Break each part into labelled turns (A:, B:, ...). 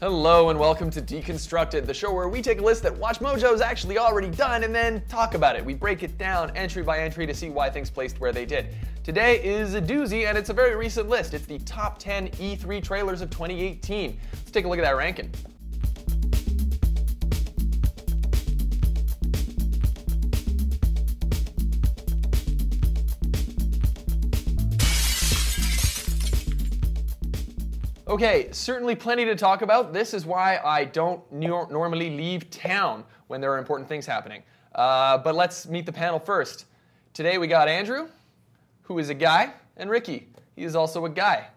A: Hello and welcome to Deconstructed, the show where we take a list that WatchMojo's actually already done and then talk about it. We break it down entry by entry to see why things placed where they did. Today is a doozy and it's a very recent list. It's the top 10 E3 trailers of 2018. Let's take a look at that ranking. Okay, certainly plenty to talk about. This is why I don't normally leave town when there are important things happening. But let's meet the panel first. Today we got Andrew, who is a guy, and Ricky. He is also a guy,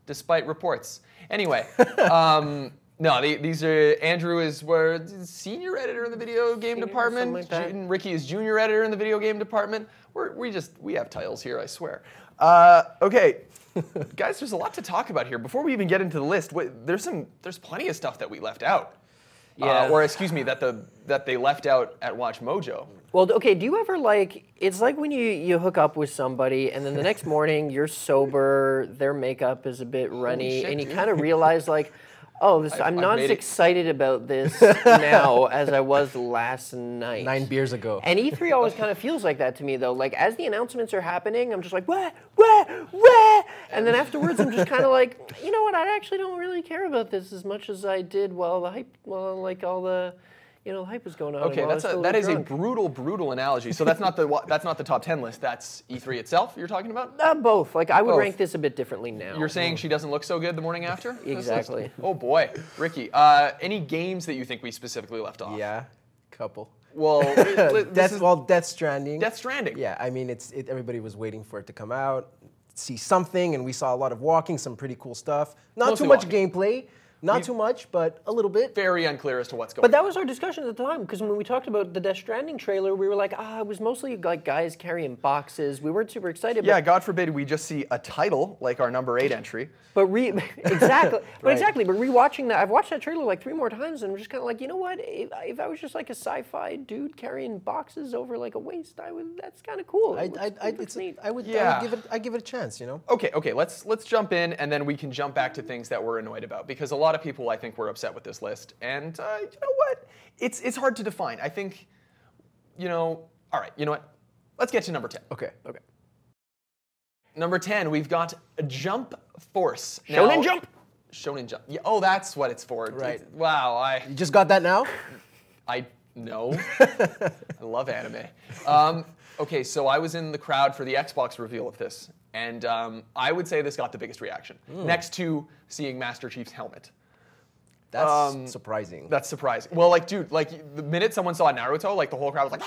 A: despite reports. Anyway, no, these are, Andrew is senior editor in the video game department.
B: Like that.
A: Ricky is junior editor in the video game department. We have titles here, I swear. Okay. Guys, there's a lot to talk about here. Before we even get into the list, there's plenty of stuff that we left out.
B: Yeah.
A: Or excuse me, that they left out at WatchMojo.
B: Well, okay, do you ever it's like when you hook up with somebody and then the next morning you're sober, their makeup is a bit runny,
A: shit,
B: and you
A: dude.
B: kind of realize oh, I'm not as excited about this now as I was last night.
C: 9 beers ago.
B: And E3 always kind of feels like that to me, though. Like, as the announcements are happening, I'm just like, wah. And then afterwards, I'm just kind of like, you know what, I actually don't really care about this as much as I did while the hype, the hype was going on.
A: Okay, that is a brutal analogy. So that's not the top 10 list. That's E3 itself you're talking about?
B: Both. I would
A: Both.
B: rank this a bit differently now.
A: You're saying she doesn't look so good the morning after?
B: Exactly.
A: Oh boy, Ricky. Any games that you think we specifically left off?
C: Yeah, couple.
A: Well,
C: Death Stranding.
A: Death Stranding.
C: Yeah, I mean, everybody was waiting for it to come out, see something, and we saw a lot of walking, some pretty cool stuff. Not
A: Mostly
C: too much
A: walking.
C: gameplay. Not too much, but a little bit.
A: Very unclear as to what's going
B: But
A: on.
B: that was our discussion at the time, because when we talked about the Death Stranding trailer, we were like, it was mostly like guys carrying boxes. We weren't super excited.
A: Yeah, God forbid we just see a title like our number 8 entry.
B: But exactly,
C: Right.
B: exactly. But rewatching that, I've watched that trailer like 3 more times, and I'm just kind of like, you know what? If I was just like a sci-fi dude carrying boxes over like a waist, that's kind of cool. It's neat.
C: I would give it a chance, you know.
A: Okay, let's jump in and then we can jump back to things that we're annoyed about because a lot of people I think were upset with this list, and you know what? It's hard to define. I think, all right, you know what? Let's get to number 10.
C: Okay.
A: Number 10, we've got Jump Force.
B: Shonen Jump.
A: Shonen Jump. Yeah, oh, that's what it's for.
C: Right.
A: Wow,
C: You just got that now?
A: I know. I love anime. Okay, so I was in the crowd for the Xbox reveal of this, and I would say this got the biggest reaction, next to seeing Master Chief's helmet.
C: That's surprising.
A: That's surprising. Well, dude, the minute someone saw Naruto, the whole crowd was like,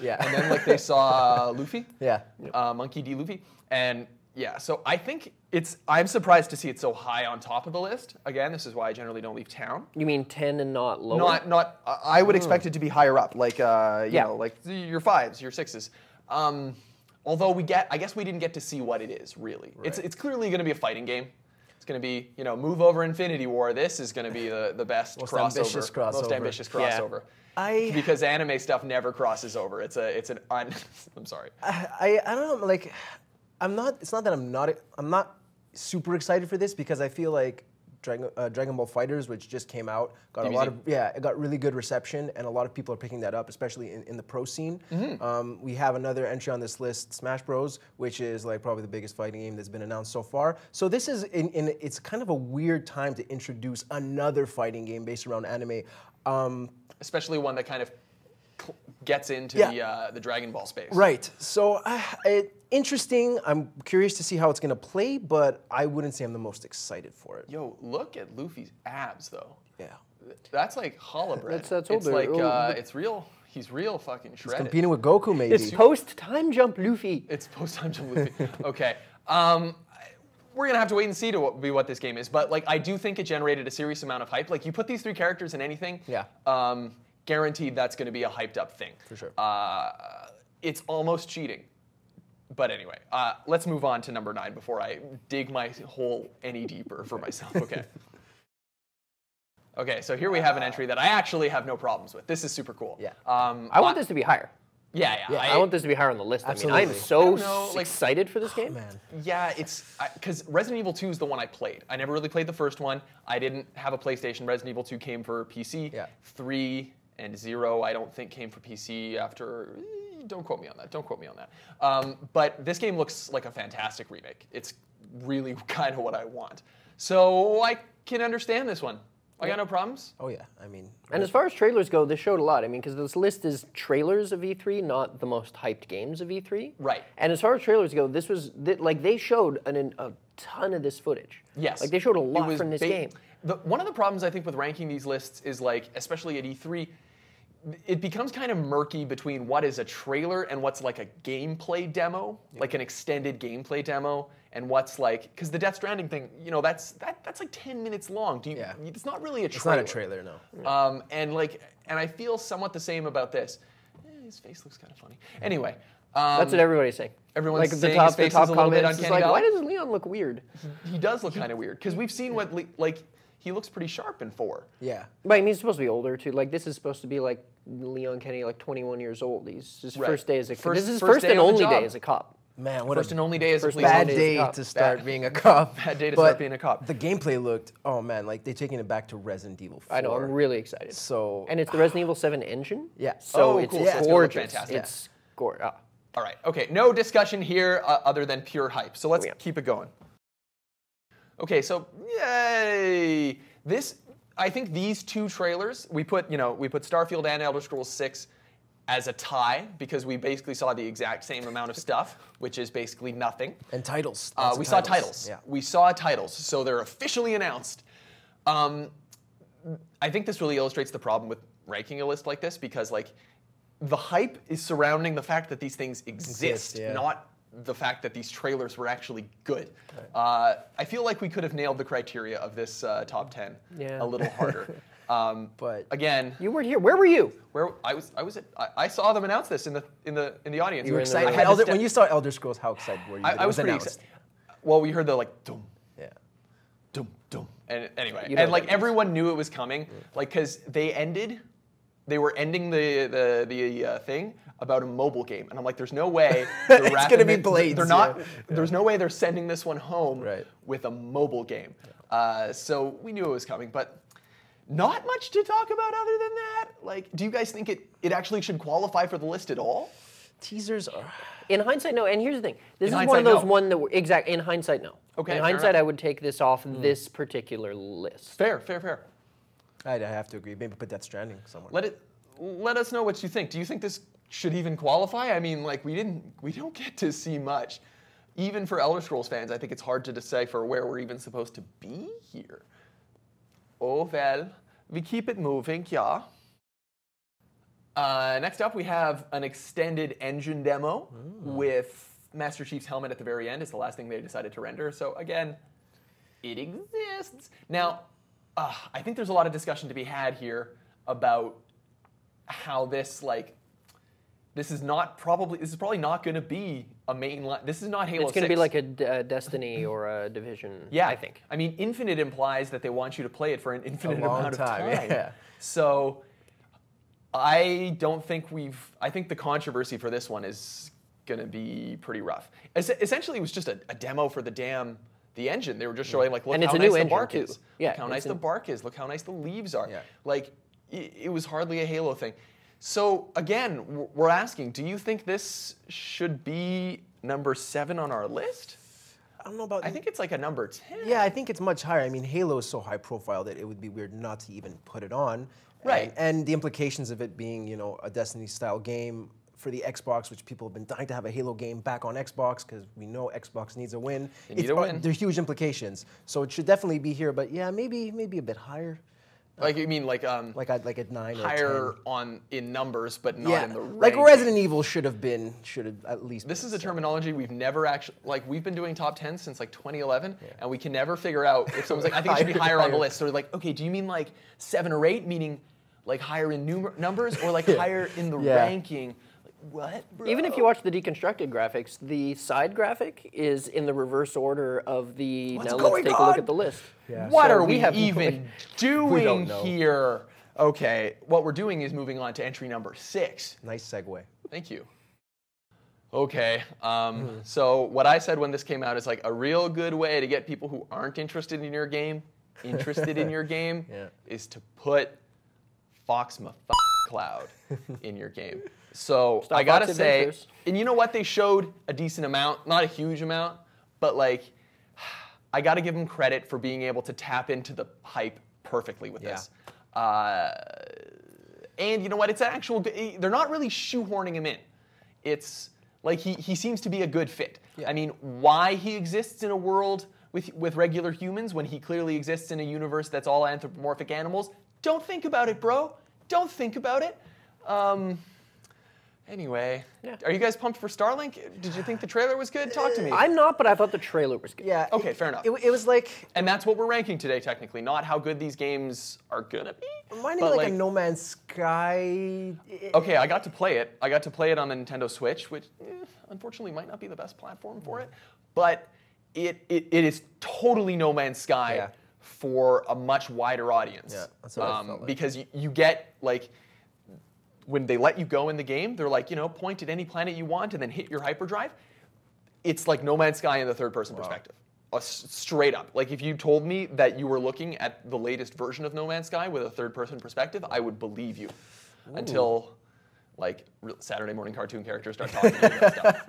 C: Yeah.
A: And then, they saw Luffy.
C: Yeah.
A: Monkey D. Luffy. And, yeah, so I think I'm surprised to see it so high on top of the list. Again, this is why I generally don't leave town.
B: You mean 10 and not lower?
A: I would expect it to be higher up, your 5s, your 6s. Although I guess we didn't get to see what it is, really.
C: Right.
A: It's clearly going to be a fighting game. It's going to be, move over Infinity War. This is going to be the best
C: Most
A: crossover.
C: ambitious
A: Ambitious
B: Yeah.
A: crossover. Because anime stuff never crosses over. I'm sorry.
C: I don't know, it's not that I'm not super excited for this because I feel like Dragon Ball FighterZ, which just came out, got it got really good reception, and a lot of people are picking that up, especially in the pro scene.
A: Mm-hmm.
C: We have another entry on this list, Smash Bros, which is probably the biggest fighting game that's been announced so far. So this is it's kind of a weird time to introduce another fighting game based around anime.
A: Especially one that kind of gets into the Dragon Ball space.
C: Right. So interesting. I'm curious to see how it's going to play, but I wouldn't say I'm the most excited for it.
A: Yo, look at Luffy's abs, though.
C: Yeah.
A: That's like challah bread.
B: That's
A: it's
B: older.
A: it's real. He's real fucking
C: He's
A: shredded.
C: competing with Goku, maybe.
B: It's post-time jump Luffy.
A: It's post-time jump Luffy. Okay. We're gonna have to wait and see to be what this game is, but I do think it generated a serious amount of hype. You put these 3 characters in anything, guaranteed that's gonna be a hyped up thing.
C: For sure.
A: It's almost cheating. But anyway, let's move on to number 9 before I dig my hole any deeper for myself. Okay. Okay, so here we have an entry that I actually have no problems with. This is super cool.
C: Yeah.
B: I want this to be higher.
A: Yeah.
B: I want this to be higher on the list.
C: Absolutely.
B: I mean, I'm so
A: know,
B: excited for this game.
C: Man.
A: Yeah, it's because Resident Evil 2 is the one I played. I never really played the first one. I didn't have a PlayStation. Resident Evil 2 came for PC.
C: Yeah.
A: 3 and 0, I don't think came for PC after. Don't quote me on that. Don't quote me on that. But this game looks like a fantastic remake. It's really kind of what I want. So I can understand this one. I got no problems.
C: Oh yeah, I mean.
B: And as far as trailers go, this showed a lot. I mean, because this list is trailers of E3, not the most hyped games of E3.
A: Right.
B: And as far as trailers go, this was like they showed a ton of this footage.
A: Yes.
B: Like they showed a lot from this game.
A: One of the problems I think with ranking these lists is like, especially at E3, it becomes kind of murky between what is a trailer and what's like a gameplay demo, like an extended gameplay demo, and what's like, because the Death Stranding thing, you know, that's like 10 minutes long. It's not really a trailer.
C: It's not a trailer, no.
A: And I feel somewhat the same about this. His face looks kind of funny. Anyway.
B: That's what everybody's saying.
A: Everyone's
B: like
A: saying
B: the top,
A: his face
B: the top
A: is a little bit
B: comments is
A: uncanny
B: like, why
A: valley.
B: does Leon look weird?
A: He does look kind of weird, because we've seen what, like, he looks pretty sharp in 4.
C: Yeah.
B: But I mean, he's supposed to be older too. Like this is supposed to be like Leon Kennedy, like 21 years old. He's his first day as a cop. This is his first and only day as a cop.
C: Man, what
A: First and only day as a police
C: bad
A: officer.
C: day to start being a cop.
A: Bad day to
C: But
A: start being a cop.
C: The gameplay looked, oh man, like they're taking it back to Resident Evil 4.
B: I know, I'm really excited.
C: So,
B: and it's the Resident Evil 7 engine.
C: Yeah.
B: So
A: Oh,
B: it's
A: cool. So it's gonna look
B: gorgeous.
A: fantastic.
B: It's gorgeous.
A: All right. Okay. No discussion here other than pure hype. So let's keep it going. Okay. So yay! I think these two trailers we put Starfield and Elder Scrolls 6 as a tie because we basically saw the exact same amount of stuff, which is basically nothing.
C: And titles.
A: We saw titles.
C: Yeah.
A: We saw titles. So they're officially announced. I think this really illustrates the problem with ranking a list like this because like the hype is surrounding the fact that these things exist, not the fact that these trailers were actually good. Right. I feel like we could have nailed the criteria of this top 10 a little harder. But again,
B: you weren't here. Where were you?
A: Where I saw them announce this in the audience.
C: You were excited when you saw Elder Scrolls. How excited were you?
A: I was pretty excited. Well, we heard the like dum, dum, dum, and anyway, and like everyone knew it was coming, like because they were ending the thing about a mobile game, and I'm like, there's no way
C: it's gonna be Blades.
A: They're not. There's no way they're sending this one home with a mobile game. So we knew it was coming, but not much to talk about other than that. Like, do you guys think it actually should qualify for the list at all?
C: Teasers are.
B: In hindsight, no. And here's the thing: this is one of those that were exact. In hindsight, no.
A: Okay.
B: In hindsight, I would take this off this particular list.
A: Fair.
C: I'd have to agree. Maybe put Death Stranding somewhere.
A: Let us know what you think. Do you think this should even qualify? I mean, like we don't get to see much. Even for Elder Scrolls fans, I think it's hard to decipher where we're even supposed to be here. Oh well, we keep it moving, yeah. Next up, we have an extended engine demo with Master Chief's helmet at the very end. It's the last thing they decided to render. So again, it exists. Now, I think there's a lot of discussion to be had here about how this is probably not going to be a mainline. This is not Halo 6.
B: It's going to be like a Destiny or a Division.
A: Yeah,
B: I think.
A: I mean, infinite implies that they want you to play it for an infinite amount of time.
C: Yeah.
A: So I think the controversy for this one is going to be pretty rough. Essentially, it was just a demo for the engine. They were just showing like, look how nice the bark is.
B: Yeah,
A: look how nice the bark is. Look how nice the leaves are.
C: Yeah.
A: Like, it was hardly a Halo thing. So again, we're asking, do you think this should be number 7 on our list?
C: I don't know about.
A: I think it's like a number 10.
C: Yeah, I think it's much higher. I mean, Halo is so high profile that it would be weird not to even put it on.
A: Right.
C: And the implications of it being, a Destiny-style game for the Xbox, which people have been dying to have a Halo game back on Xbox because we know Xbox needs a win.
A: They need a win.
C: There are huge implications. So it should definitely be here, but yeah, maybe a bit higher.
A: Like you mean like
C: a 9
A: higher
C: or 10.
A: in numbers, but not in the ranking.
C: Like Resident Evil should have at least.
A: This is a terminology we've never actually we've been doing top 10 since like 2011, and we can never figure out if someone's like, I think it should be higher on the list. So like, okay, do you mean like 7 or 8, meaning like higher in numbers, or like higher in the ranking? What, bro?
B: Even if you watch the Deconstructed graphics, the side graphic is in the reverse order of the.
C: What's
B: now
C: going
B: let's take
C: on?
B: a look at the list.
C: Yeah.
A: What
B: So
A: are we
B: have
A: even
C: We
A: doing
C: don't know.
A: here? Okay, what we're doing is moving on to entry number 6.
C: Nice segue.
A: Thank you. Okay, so what I said when this came out is like a real good way to get people who aren't interested in your game interested in your game is to put Fox Cloud in your game. So
B: Stop
A: I gotta
B: Fox
A: say,
B: Adventures.
A: and you know what? They showed a decent amount, not a huge amount, but like, I gotta give them credit for being able to tap into the hype perfectly with this. And you know what? It's actual. They're not really shoehorning him in. It's like he seems to be a good fit. I mean, why he exists in a world with regular humans when he clearly exists in a universe that's all anthropomorphic animals? Don't think about it, bro. Don't think about it. Anyway, are you guys pumped for Starlink? Did you think the trailer was good? Talk to me.
B: I'm not, but I thought the trailer was good.
C: Yeah.
A: Okay, fair enough.
C: It was like.
A: And that's what we're ranking today, technically, not how good these games are gonna be.
C: Reminding me like a No Man's Sky.
A: Okay, I got to play it. I got to play it on the Nintendo Switch, which unfortunately might not be the best platform for it. But it is totally No Man's Sky for a much wider audience.
C: Yeah, that's what I felt like.
A: Because you get like. When they let you go in the game, they're like, point at any planet you want and then hit your hyperdrive. It's like No Man's Sky in the third-person perspective. Straight up. Like, if you told me that you were looking at the latest version of No Man's Sky with a third-person perspective, I would believe you. Until, like, Saturday morning cartoon characters start talking about that stuff.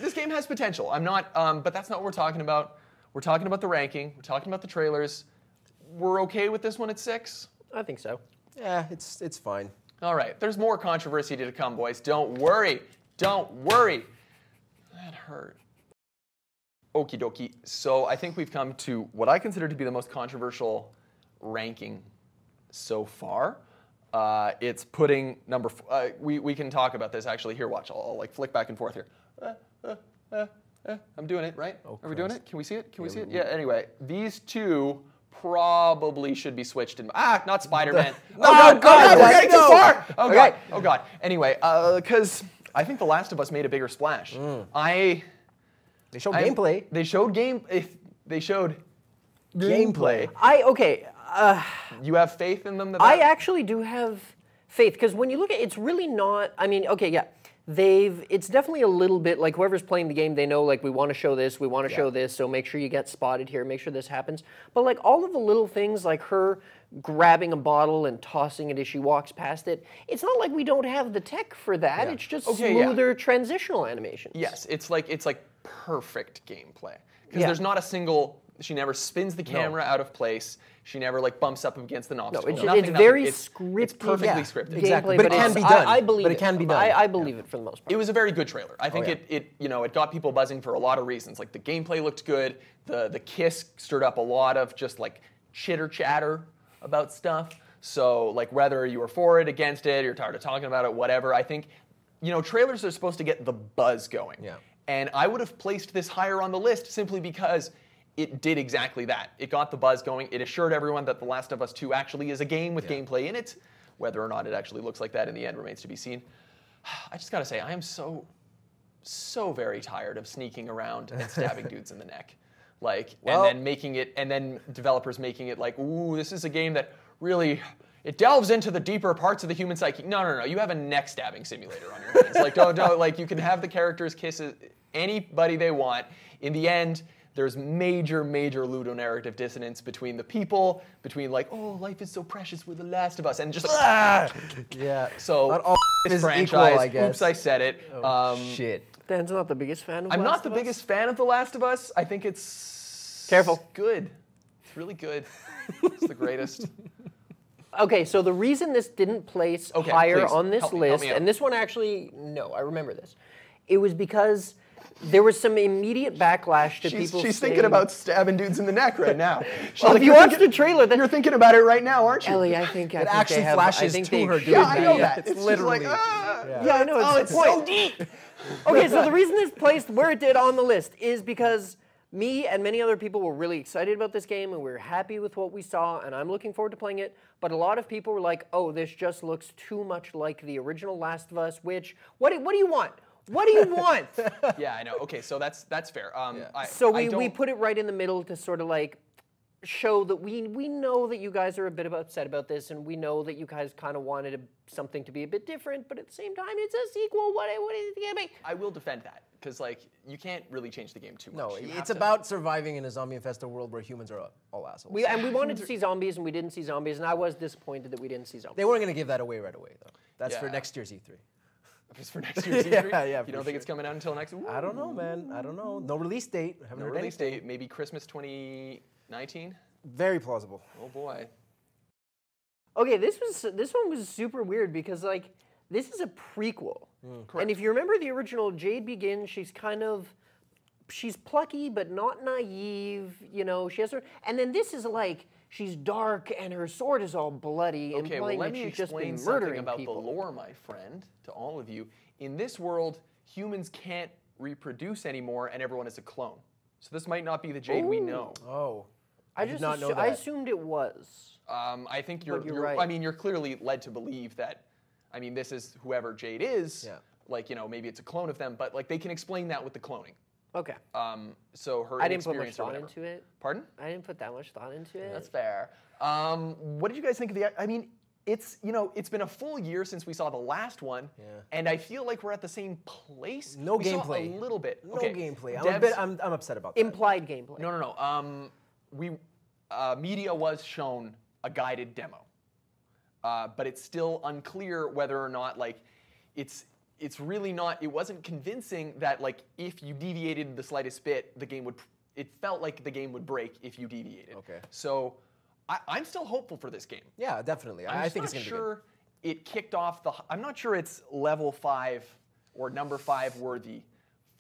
A: This game has potential. I'm not, but that's not what we're talking about. We're talking about the ranking. We're talking about the trailers. We're okay with this one at 6?
B: I think so.
C: Yeah, it's fine.
A: All right, there's more controversy to come, boys. Don't worry. Don't worry. That hurt. Okie dokie. So I think we've come to what I consider to be the most controversial ranking so far. It's putting number. We can talk about this actually. Here, watch. I'll like flick back and forth here. I'm doing it right. Are we doing it? Can we see it? Can we see it? Yeah. Anyway, these two probably should be switched in. Not Spider-Man.
C: God,
A: we're getting too far. Oh
B: Okay.
A: God. Oh God. Anyway, because I think The Last of Us made a bigger splash.
C: They showed gameplay.
A: They showed gameplay. You have faith in them?
B: I actually do have faith, because when you look at it, it's really not, I mean, okay, yeah. It's definitely a little bit like whoever's playing the game, they know like we want to show this, we want to show this, so make sure you get spotted here, make sure this happens. But like all of the little things like her grabbing a bottle and tossing it as she walks past it, it's not like we don't have the tech for that, it's just smoother transitional animations.
A: Yes, it's like perfect gameplay. Because there's not a single, she never spins the camera out of place. She never like bumps up against an obstacle.
B: It's very scripted.
A: It's perfectly scripted.
C: Exactly, but it can be done.
B: I believe
C: but it can be done.
B: I believe it for the most part.
A: It was a very good trailer. I think it got people buzzing for a lot of reasons. Like the gameplay looked good. The kiss stirred up a lot of just like chitter chatter about stuff. So like whether you were for it, against it, you're tired of talking about it, whatever. I think trailers are supposed to get the buzz going. Yeah. And I would have placed this higher on the list simply because it did exactly that. It got the buzz going. It assured everyone that The Last of Us 2 actually is a game with gameplay in it. Whether or not it actually looks like that in the end remains to be seen. I just gotta say, I am so very tired of sneaking around and stabbing dudes in the neck. Like, and then developers making it like, ooh, this is a game that really, it delves into the deeper parts of the human psyche. No, you have a neck stabbing simulator on your hands. Like, don't, like, you can have the characters kiss anybody they want. In the end, there's major ludonarrative dissonance between the people, between like, oh, life is so precious, we're The Last of Us, and just like,
C: yeah.
A: So
C: not all
A: this
C: is
A: franchise,
C: equal, I guess.
A: oops, I said it.
C: Shit.
B: Dan's not the biggest fan of
A: I'm
B: Last
A: not the
B: of Us?
A: biggest fan of The Last of Us. I think it's good. It's really good. It's the greatest.
B: Okay, so the reason this didn't place higher on this
A: help
B: list,
A: me out.
B: and this one actually, no, I remember this. It was because there was some immediate backlash to people
A: She's
B: saying,
A: thinking about stabbing dudes in the neck right now.
B: Well, if you watch the trailer, then
A: you're thinking about it right now, aren't you?
B: Ellie, I think
C: it actually flashes to her.
A: Yeah, I know that.
C: It's literally.
B: Yeah, I know.
A: It's so deep.
B: Okay, so the reason this placed where it did on the list is because me and many other people were really excited about this game and we were happy with what we saw, and I'm looking forward to playing it. But a lot of people were like, "Oh, this just looks too much like the original Last of Us." Which, what do you want? What do you want?
A: Yeah, I know. Okay, so that's fair.
B: So we put it right in the middle to sort of like, show that we know that you guys are a bit upset about this, and we know that you guys kind of wanted something to be a bit different, but at the same time, it's a sequel. What is the game?
A: I will defend that, because like you can't really change the game too much.
C: No,
A: You have
C: it's
A: to-
C: about surviving in a zombie-infested world where humans are all assholes.
B: We wanted to see zombies, and we didn't see zombies, and I was disappointed that we didn't see zombies.
C: They weren't going to give that away right away, though. That's for
A: Yeah.
C: next year's E3.
A: It's for next year's E3?
C: Yeah,
A: You don't think it's coming out until next?
C: I don't know, man. I don't know. No release date. Haven't
A: No
C: heard
A: release
C: anything.
A: date, maybe Christmas 2019.
C: Very plausible.
A: Oh boy.
B: Okay, this one was super weird because like this is a prequel,
A: Correct.
B: and if you remember the original, Jade begins. She's plucky but not naive. You know, she has her, and then this is like she's dark and her sword is all bloody,
A: Okay, well,
B: implying
A: let
B: that
A: me
B: she's just been
A: explain
B: murdering
A: something about
B: people.
A: the lore, my friend, to all of you. In this world, humans can't reproduce anymore, and everyone is a clone. So this might not be the Jade we know.
C: Oh.
B: I
C: did
B: just
C: not know
B: I
C: that.
B: assumed it was.
A: I think
B: But you're
A: you're
B: right.
A: I mean, you're clearly led to believe that. I mean, this is whoever Jade is.
C: Yeah.
A: Like, you know, maybe it's a clone of them, but like they can explain that with the cloning.
B: Okay.
A: So her
B: I didn't put much
A: inexperience or
B: thought
A: whatever.
B: into it.
A: Pardon?
B: I didn't put that much thought into it.
A: That's fair. What did you guys think of the? I mean, it's it's been a full year since we saw the last one,
C: Yeah.
A: and I feel like we're at the same place.
C: No
A: we saw
C: gameplay.
A: a little bit.
C: No
A: Okay,
C: gameplay.
A: devs-
C: I'm upset about that.
B: Implied gameplay.
A: No. Media was shown a guided demo, but it's still unclear whether or not like it's really not. It wasn't convincing that like if you deviated the slightest bit, the game would. It felt like the game would break if you deviated.
C: Okay.
A: So I'm still hopeful for this game.
C: Yeah, definitely. I think it's
A: I'm
C: going to
A: not
C: be good.
A: sure it kicked off the. I'm not sure it's level 5 or number 5 worthy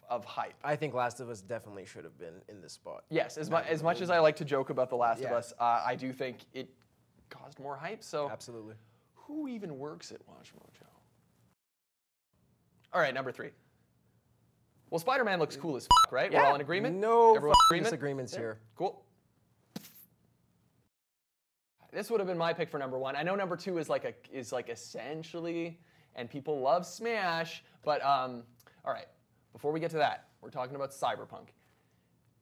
A: of hype.
C: I think Last of Us definitely should have been in this spot.
A: Yes, as much as I like to joke about The Last of
C: Yeah.
A: Us, I do think it caused more hype. So
C: Absolutely.
A: who even works at WatchMojo? All right, number 3. Well, Spider-Man looks cool as f***, right? We're
B: Yeah.
A: all in agreement?
C: No
A: Everyone in agreement?
C: disagreements here.
A: Cool. This would have been my pick for number 1. I know number 2 is like essentially, and people love Smash, but all right. Before we get to that, we're talking about Cyberpunk.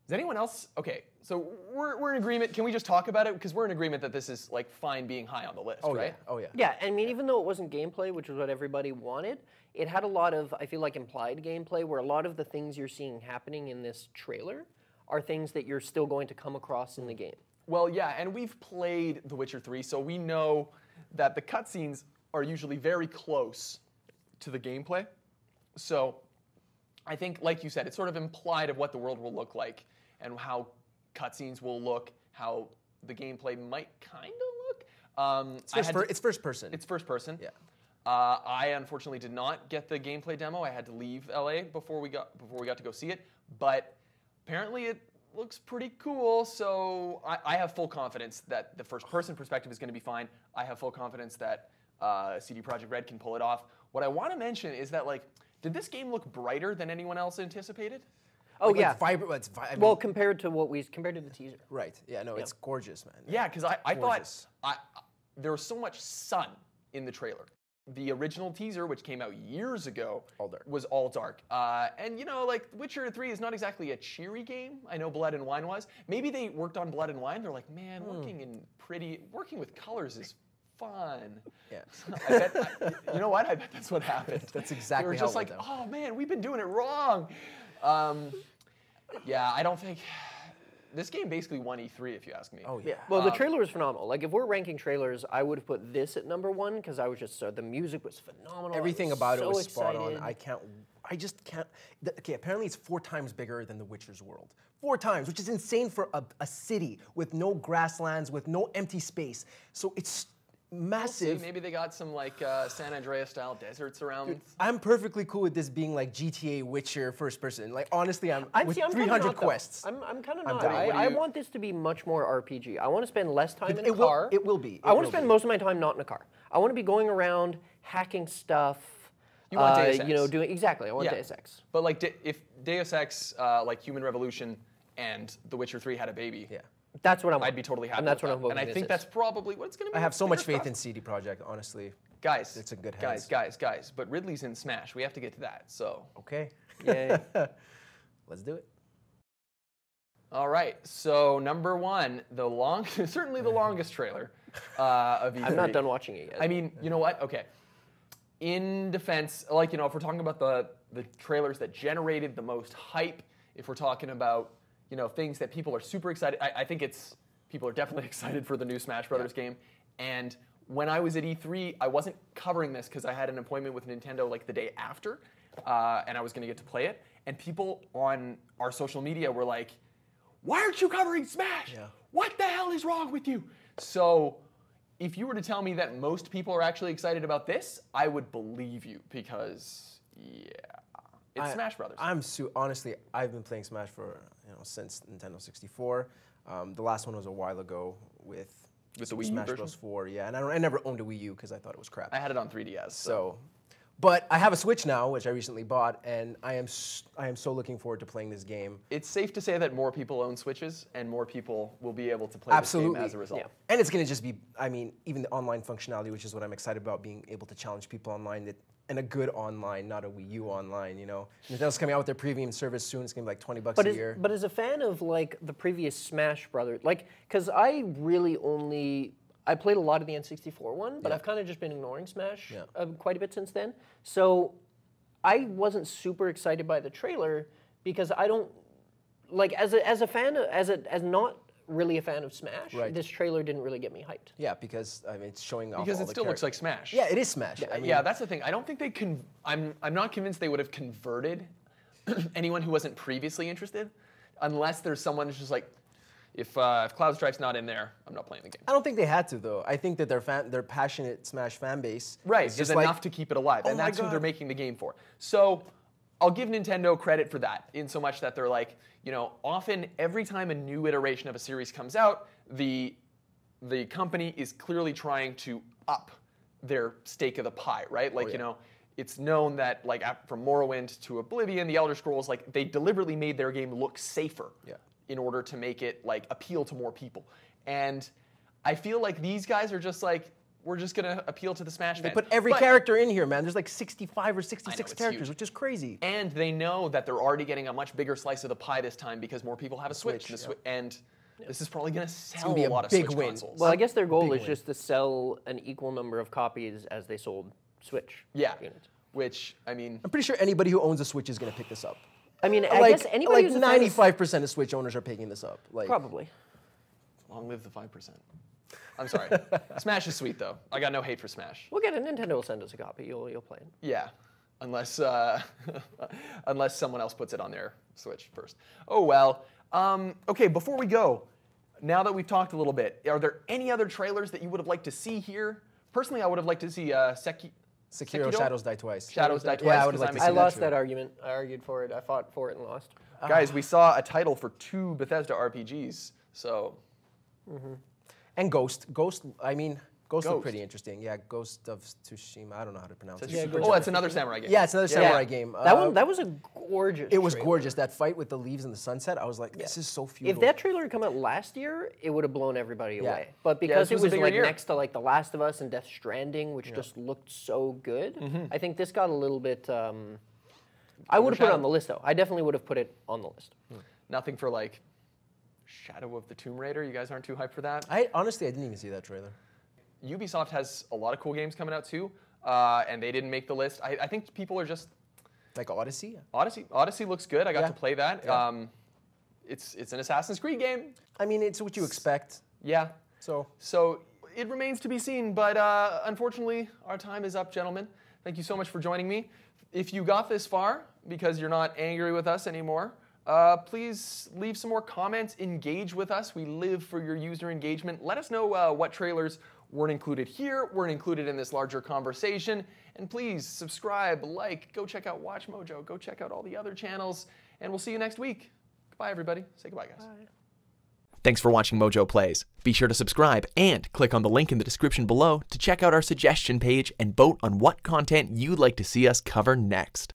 A: Is anyone else? Okay, so we're in agreement. Can we just talk about it? Because we're in agreement that this is like fine being high on the list,
C: Oh,
A: right?
C: yeah. Oh, yeah.
B: Yeah, I mean, even though it wasn't gameplay, which is what everybody wanted, it had a lot of, I feel like, implied gameplay, where a lot of the things you're seeing happening in this trailer are things that you're still going to come across in the game.
A: Well, yeah, and we've played The Witcher 3, so we know that the cutscenes are usually very close to the gameplay. So I think, like you said, it's sort of implied of what the world will look like and how cutscenes will look, how the gameplay might kind of look.
C: It's first person.
A: It's first person.
C: Yeah.
A: I unfortunately did not get the gameplay demo. I had to leave LA before we got to go see it. But apparently it looks pretty cool. So I have full confidence that the first person perspective is going to be fine. I have full confidence that CD Projekt Red can pull it off. What I want to mention is that did this game look brighter than anyone else anticipated?
B: Oh, yeah.
C: Vibrant.
B: Well, compared to the teaser.
C: Right. Yeah, no, it's gorgeous, man.
A: Yeah, because I
C: Gorgeous.
A: thought there was so much sun in the trailer. The original teaser, which came out years ago,
C: All dark.
A: was all dark. And Witcher 3 is not exactly a cheery game. I know Blood and Wine was. Maybe they worked on Blood and Wine. They're like, man, working with colors is fun.
C: Yeah.
A: I bet. You know what? I bet that's what happened.
C: That's exactly
A: They were
C: how
A: just
C: it
A: like,
C: went
A: oh man, we've been doing it wrong. Yeah, I don't think this game basically won E3, if you ask me.
C: Oh, yeah.
B: Well, the trailer was phenomenal. Like, if we're ranking trailers, I would have put this at number 1 because I was just the music was phenomenal.
C: Everything
B: I was
C: about it
B: so
C: was spot
B: excited.
C: on. I just can't. Okay, apparently it's 4 times bigger than The Witcher's world. 4 times, which is insane for a city with no grasslands, with no empty space. So it's
A: See,
C: massive.
A: maybe they got some San Andreas style deserts around.
C: I'm perfectly cool with this being like GTA Witcher first person. Like honestly, I'm with
B: kinda
C: 300
B: not, though.
C: quests.
B: I'm kind of
C: I'm
B: not.
C: down.
B: I want this to be much more RPG. I want to spend less time in a
C: it will-
B: car.
C: it will be.
B: I
C: It
B: want to
C: will
B: spend
C: be.
B: most of my time not in a car. I want to be going around hacking stuff.
A: You want Deus Ex.
B: doing exactly. I want
A: Yeah.
B: Deus Ex.
A: But if Deus Ex, like Human Revolution, and The Witcher 3 had a baby,
C: Yeah.
B: That's what I'm.
A: I'd be totally happy.
B: And that's
A: with
B: what I'm
A: that.
B: hoping.
A: And I
B: this
A: think
B: is.
A: that's probably what it's going to be.
C: I have so much
A: Fingers
C: faith in
A: crossed.
C: CD Projekt, honestly.
A: Guys.
C: It's in good hands.
A: Guys. But Ridley's in Smash. We have to get to that. So
C: Okay.
B: Yay.
C: Let's do it.
A: All right, so number one, certainly the longest trailer of E3.
B: I'm not done watching it yet.
A: I mean, you know what? Okay. In defense, like, if we're talking about the trailers that generated the most hype, if we're talking about, things that people are super excited, I think people are definitely excited for the new Smash Brothers game. And when I was at E3, I wasn't covering this because I had an appointment with Nintendo like the day after, and I was going to get to play it. And people on our social media were like, "Why aren't you covering Smash?
C: Yeah.
A: What the hell is wrong with you?" So if you were to tell me that most people are actually excited about this, I would believe you because, it's Smash Brothers.
C: Honestly, I've been playing Smash for since Nintendo 64. The last one was a while ago with
A: the Wii U
C: Smash
A: version?
C: Bros. 4. Yeah, and I never owned a Wii U because I thought it was crap.
A: I had it on 3DS.
C: But I have a Switch now, which I recently bought, and I am so looking forward to playing this game.
A: It's safe to say that more people own Switches, and more people will be able to play this game as a result.
B: Yeah.
C: And it's going to just be, even the online functionality, which is what I'm excited about, being able to challenge people online, and a good online, not a Wii U online, Nintendo's coming out with their premium service soon. It's going to be like $20 a year.
B: But as a fan of, like, the previous Smash Brothers, like, because I really I played a lot of the N64 one, but I've kind of just been ignoring Smash quite a bit since then. So I wasn't super excited by the trailer because I don't, like, as not really a fan of Smash, this trailer didn't really get me hyped.
C: Yeah, because it's showing off
A: Because
C: all
A: it
C: the
A: still looks like Smash.
C: Yeah, it is Smash.
A: Yeah, that's the thing. I don't think I'm not convinced they would have converted anyone who wasn't previously interested, unless there's someone who's just like, if Cloud Strife's not in there, I'm not playing the game.
C: I don't think they had to, though. I think that their passionate Smash fan base
A: is enough to keep it alive, and that's who they're making the game for. So I'll give Nintendo credit for that, in so much that they're like, often every time a new iteration of a series comes out, the company is clearly trying to up their stake of the pie, right? Like, it's known that, like, from Morrowind to Oblivion, the Elder Scrolls, like, they deliberately made their game look safer. Yeah. In order to make it, like, appeal to more people. And I feel like these guys are just like, we're just gonna appeal to the Smash fans.
C: They put every character in here, man. There's like 65 or 66 characters,
A: huge.
C: Which is crazy.
A: And they know that they're already getting a much bigger slice of the pie this time because more people have a Switch. And this is probably gonna sell a lot of Switch consoles.
B: Well, I guess their goal is just to sell an equal number of copies as they sold Switch units.
A: Which, I'm
C: pretty sure anybody who owns a Switch is gonna pick this up.
B: I guess anybody who's
C: 95% of Switch owners are picking this up. Like,
B: probably.
A: Long live the 5%. I'm sorry. Smash is sweet, though. I got no hate for Smash.
B: We'll get it. Nintendo will send us a copy. You'll play it.
A: Yeah, unless unless someone else puts it on their Switch first. Oh, well. Okay, before we go, now that we've talked a little bit, are there any other trailers that you would have liked to see here? Personally, I would have liked to see
C: Sekiro Shadows Die Twice.
A: Shadows Die Twice.
C: Yeah, I would like to see
B: I lost that argument. I argued for it. I fought for it and lost.
A: Guys, we saw a title for 2 Bethesda RPGs, so.
C: And Ghost. Ghost looked pretty interesting. Yeah, Ghost of Tsushima. I don't know how to pronounce it.
A: Oh, it's another samurai game.
C: Yeah, it's another samurai game.
B: That was a gorgeous.
C: It was
B: trailer.
C: gorgeous. That fight with the leaves in the sunset. I was like, this is so feudal.
B: If that trailer had come out last year, it would have blown everybody away. But because it was like next to like The Last of Us and Death Stranding, which just looked so good, I think this got a little bit. I would have put it on the list though. I definitely would have put it on the list.
A: Nothing for like Shadow of the Tomb Raider. You guys aren't too hyped for that?
C: Honestly, I didn't even see that trailer.
A: Ubisoft has a lot of cool games coming out too, and they didn't make the list. I think people are just
C: like Odyssey.
A: Odyssey looks good. I got to play that. Yeah. It's an Assassin's Creed game.
C: It's what you expect.
A: Yeah.
C: So
A: it remains to be seen, but unfortunately, our time is up, gentlemen. Thank you so much for joining me. If you got this far because you're not angry with us anymore, please leave some more comments. Engage with us. We live for your user engagement. Let us know what trailers weren't included here, weren't included in this larger conversation. And please subscribe, like, go check out WatchMojo, go check out all the other channels, and we'll see you next week. Goodbye, everybody. Say goodbye, guys. Bye. Thanks for watching Mojo Plays. Be sure to subscribe and click on the link in the description below to check out our suggestion page and vote on what content you'd like to see us cover next.